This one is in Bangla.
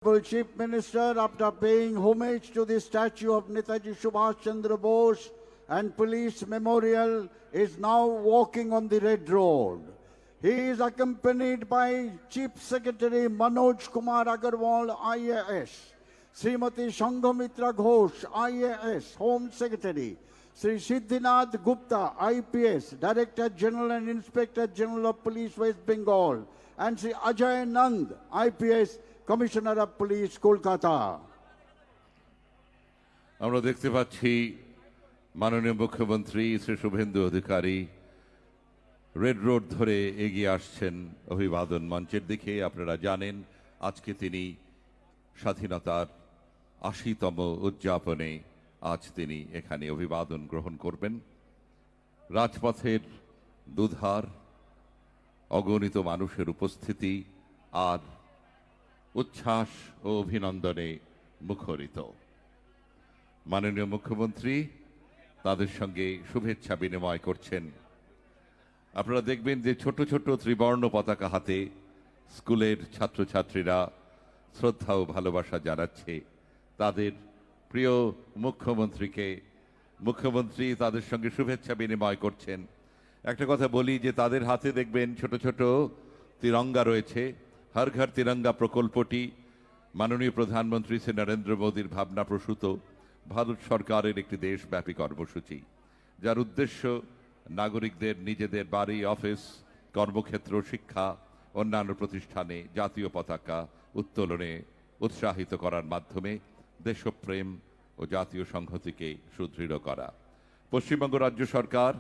Chief Minister, after paying homage to the statue of Netaji Subhash Chandra Bose and Police Memorial, is now walking on the Red Road. He is accompanied by Chief Secretary Manoj Kumar Agarwal, IAS, Srimati Sanghamitra Ghosh, IAS, Home Secretary, Sri Siddhinath Gupta, IPS, Director General and Inspector General of Police West Bengal, and Sri Ajay Nand, IPS, Commissioner of Police, Kolkata. আমরা দেখতে পাচ্ছি মাননীয় মুখ্যমন্ত্রী শ্রী শুভেন্দু অধিকারী রেড রোড ধরে এগিয়ে আসছেন অভিবাদন মঞ্চের দিকে। আপনারা জানেন আজকে তিনি স্বাধীনতার ৮০তম উদযাপনে আজ তিনি এখানে অভিবাদন গ্রহণ করবেন। রাজপথের দুধার অগণিত মানুষের উপস্থিতি আর উচ্ছ্বাস ও অভিনন্দনে মুখরিত। মাননীয় মুখ্যমন্ত্রী তাদের সঙ্গে শুভেচ্ছা বিনিময় করছেন। আপনারা দেখবেন যে ছোট ছোট ত্রিবর্ণ পতাকা হাতে স্কুলের ছাত্রছাত্রীরা শ্রদ্ধা ও ভালোবাসা জানাচ্ছে তাদের প্রিয় মুখ্যমন্ত্রী তাদের সঙ্গে শুভেচ্ছা বিনিময় করছেন। একটা কথা বলি যে তাদের হাতে দেখবেন ছোট ছোট তিরঙ্গা রয়েছে। হর ঘর তিরঙ্গা প্রকল্পটি মাননীয় প্রধানমন্ত্রী শ্রী নরেন্দ্র মোদীর ভাবনাপ্রসূত ভারত সরকারের একটি দেশব্যাপী কর্মসূচি, যার উদ্দেশ্য নাগরিকদের নিজেদের বাড়ি, অফিস, কর্মক্ষেত্র, শিক্ষা, অন্যান্য প্রতিষ্ঠানে জাতীয় পতাকা উত্তোলনে উৎসাহিত করার মাধ্যমে দেশপ্রেম ও জাতীয় সংহতিকে সুদৃঢ় করা। পশ্চিমবঙ্গ রাজ্য সরকার